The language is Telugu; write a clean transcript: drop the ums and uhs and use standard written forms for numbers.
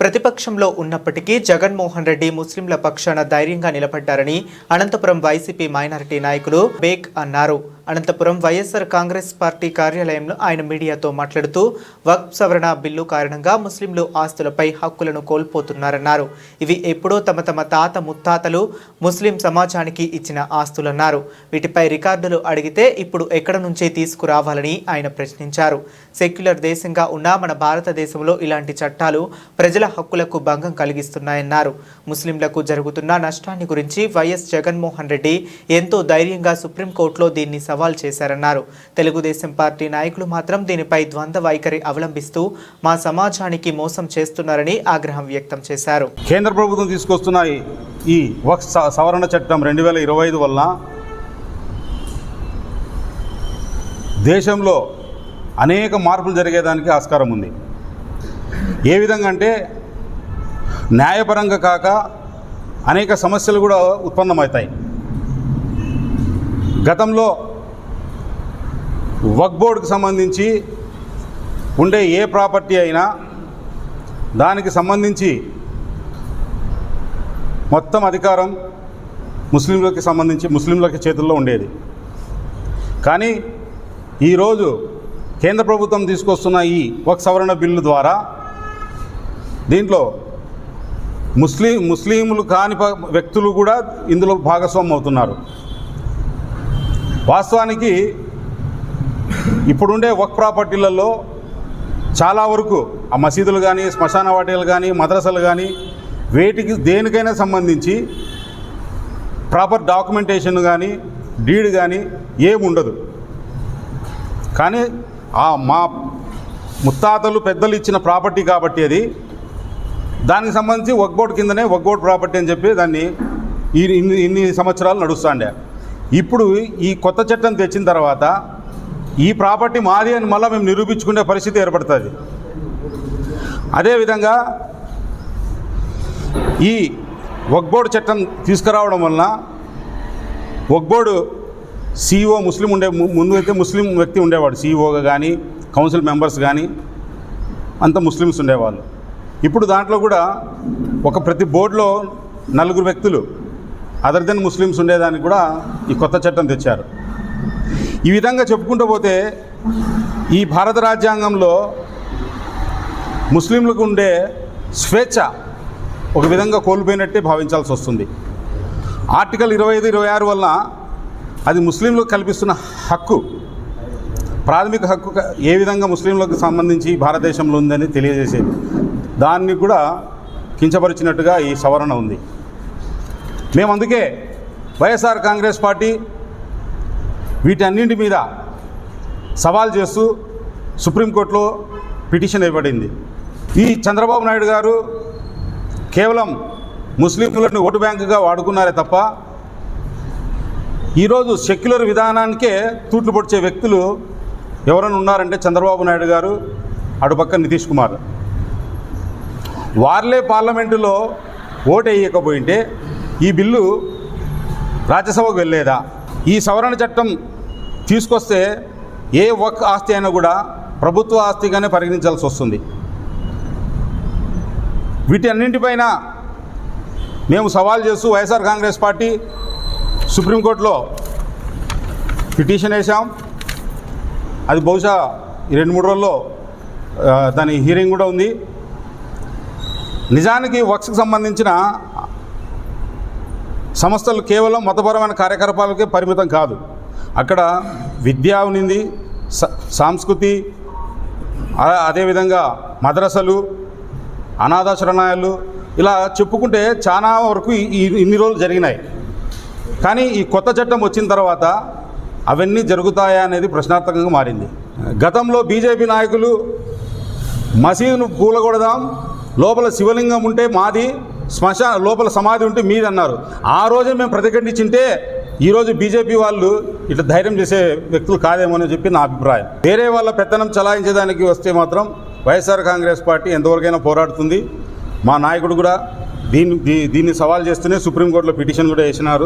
ప్రతిపక్షంలో ఉన్నప్పటికీ జగన్మోహన్ రెడ్డి ముస్లింల పక్షాన ధైర్యంగా నిలబడ్డారని అనంతపురం వైసీపీ మైనారిటీ నాయకులు బేగ్ అన్నారు. అనంతపురం వైఎస్ఆర్ కాంగ్రెస్ పార్టీ కార్యాలయంలో ఆయన మీడియాతో మాట్లాడుతూ వక్ఫ్ సవరణ బిల్లు కారణంగా ముస్లింలు ఆస్తులపై హక్కులను కోల్పోతున్నారన్నారు. ఇవి ఎప్పుడో తమ తాత ముత్తాతలు ముస్లిం సమాజానికి ఇచ్చిన ఆస్తులన్నారు. వీటిపై రికార్డులు అడిగితే ఇప్పుడు ఎక్కడ నుంచి తీసుకురావాలని ఆయన ప్రశ్నించారు. సెక్యులర్ దేశంగా ఉన్న మన భారతదేశంలో ఇలాంటి చట్టాలు ప్రజల హక్కులకు భంగం కలిగిస్తున్నాయన్నారు. ముస్లింలకు జరుగుతున్న నష్టాన్ని గురించి వైఎస్ జగన్మోహన్ రెడ్డి ఎంతో ధైర్యంగా సుప్రీంకోర్టులో దీన్ని సవాల్ చేశారన్నారు. తెలుగుదేశం పార్టీ నాయకులు మాత్రం దీనిపై ద్వంద్వ వైఖరి అవలంబిస్తూ మా సమాజానికి మోసం చేస్తున్నారని ఆగ్రహం వ్యక్తం చేశారు. కేంద్ర ప్రభుత్వం తీసుకొస్తున్న ఈ వక్ఫ్ సవరణ చట్టం 2025 వల్ల దేశంలో అనేక మార్పులు జరిగేదానికి ఆస్కారం ఉంది. ఏ విధంగా అంటే న్యాయపరంగా కాక అనేక సమస్యలు కూడా ఉత్పన్నమవుతాయి. గతంలో వక్ఫ్ బోర్డుకు సంబంధించి ఉండే ఏ ప్రాపర్టీ అయినా దానికి సంబంధించి మొత్తం అధికారం ముస్లింలకి చేతుల్లో ఉండేది. కానీ ఈరోజు కేంద్ర ప్రభుత్వం తీసుకొస్తున్న ఈ వక్ఫ్ సవరణ బిల్లు ద్వారా దీంట్లో ముస్లింలు కాని వ్యక్తులు కూడా ఇందులో భాగస్వామ్యం అవుతున్నారు. వాస్తవానికి ఇప్పుడుండే వక్ఫ్ ప్రాపర్టీలలో చాలా వరకు ఆ మసీదులు కానీ, శ్మశాన వాటికలు కానీ, మద్రసాలు కానీ వేటికి దేనికైనా సంబంధించి ప్రాపర్ డాక్యుమెంటేషన్ కానీ, డీడ్ కానీ ఏముండదు. కానీ మా ముత్తాతలు పెద్దలు ఇచ్చిన ప్రాపర్టీ కాబట్టి అది దానికి సంబంధించి వక్ఫ్ బోర్డు కిందనే వక్ఫ్ బోర్డు ప్రాపర్టీ అని చెప్పి దాన్ని ఇన్ని సంవత్సరాలు నడుస్తుండే. ఇప్పుడు ఈ కొత్త చట్టం తెచ్చిన తర్వాత ఈ ప్రాపర్టీ మాది అని మళ్ళీ మేము నిరూపించుకునే పరిస్థితి ఏర్పడుతుంది. అదేవిధంగా ఈ వక్ఫ్ బోర్డు చట్టం తీసుకురావడం వలన వక్ఫ్ బోర్డు CEO ముస్లిం ముందు అయితే ముస్లిం వ్యక్తి ఉండేవాడు. CEOగా కానీ, కౌన్సిల్ మెంబర్స్ కానీ అంతా ముస్లిమ్స్ ఉండేవాళ్ళు. ఇప్పుడు దాంట్లో కూడా ప్రతి బోర్డులో 4 వ్యక్తులు అదర్ దెన్ ముస్లిమ్స్ ఉండేదానికి కూడా ఈ కొత్త చట్టం తెచ్చారు. ఈ విధంగా చెప్పుకుంటూ పోతే ఈ భారత రాజ్యాంగంలో ముస్లింలకు ఉండే స్వేచ్ఛ ఒక విధంగా కోల్పోయినట్టే భావించాల్సి వస్తుంది. ఆర్టికల్ 25, 26 వల్ల అది ముస్లింలకు కల్పిస్తున్న హక్కు, ప్రాథమిక హక్కు ఏ విధంగా ముస్లింలకు సంబంధించి భారతదేశంలో ఉందని తెలియజేసేది. దాన్ని కూడా కించపరిచినట్టుగా ఈ సవరణ ఉంది. మేము అందుకే వైఎస్ఆర్ కాంగ్రెస్ పార్టీ వీటన్నింటి మీద సవాల్ చేస్తూ సుప్రీంకోర్టులో పిటిషన్ ఇవ్వబడింది. ఈ చంద్రబాబు నాయుడు గారు కేవలం ముస్లింలను ఓటు బ్యాంకుగా వాడుకున్నారే తప్ప ఈరోజు సెక్యులర్ విధానానికే తూట్లు పొడిచే వ్యక్తులు ఎవరైనా ఉన్నారంటే చంద్రబాబు నాయుడు గారు, అటుపక్క నితీష్ కుమార్. వార్లే పార్లమెంటులో ఓటు వేయకపోయింటే ఈ బిల్లు రాజ్యసభకు వెళ్ళేదా? ఈ సవరణ చట్టం తీసుకొస్తే ఏ వక్ఫ్ ఆస్తి అయినా కూడా ప్రభుత్వ ఆస్తిగానే పరిగణించాల్సి వస్తుంది. వీటి అన్నింటిపైన మేము సవాల్ చేస్తూ వైఎస్ఆర్ కాంగ్రెస్ పార్టీ సుప్రీంకోర్టులో పిటిషన్ వేసాం. అది బహుశా 2-3 రోజుల్లో దాని హీరింగ్ కూడా ఉంది. నిజానికి వక్ఫ్కి సంబంధించిన సంస్థలు కేవలం మతపరమైన కార్యకలాపాలకే పరిమితం కాదు. అక్కడ విద్య ఉంది, సంస్కృతి, అదేవిధంగా మద్రసలు, అనాథాశ్రమాలు, ఇలా చెప్పుకుంటే చాలా వరకు ఇన్ని రోజులు జరిగినాయి. కానీ ఈ కొత్త చట్టం వచ్చిన తర్వాత అవన్నీ జరుగుతాయా అనేది ప్రశ్నార్థకంగా మారింది. గతంలో బీజేపీ నాయకులు మసీదును కూలగొడదాం, లోపల శివలింగం ఉంటే మాది, లోపల సమాధి ఉంటే మీది అన్నారు. ఆ రోజే మేము ప్రతిఘటించింటే ఈరోజు బీజేపీ వాళ్ళు ఇట్లా ధైర్యం చేసే వ్యక్తులు కాదేమో అని చెప్పి నా అభిప్రాయం. వేరే వాళ్ళ పెత్తనం చలాయించడానికి వస్తే మాత్రం వైఎస్ఆర్ కాంగ్రెస్ పార్టీ ఎంతవరకైనా పోరాడుతుంది. మా నాయకుడు కూడా దీన్ని సవాల్ చేస్తూనే సుప్రీంకోర్టులో పిటిషన్ కూడా వేసినారు.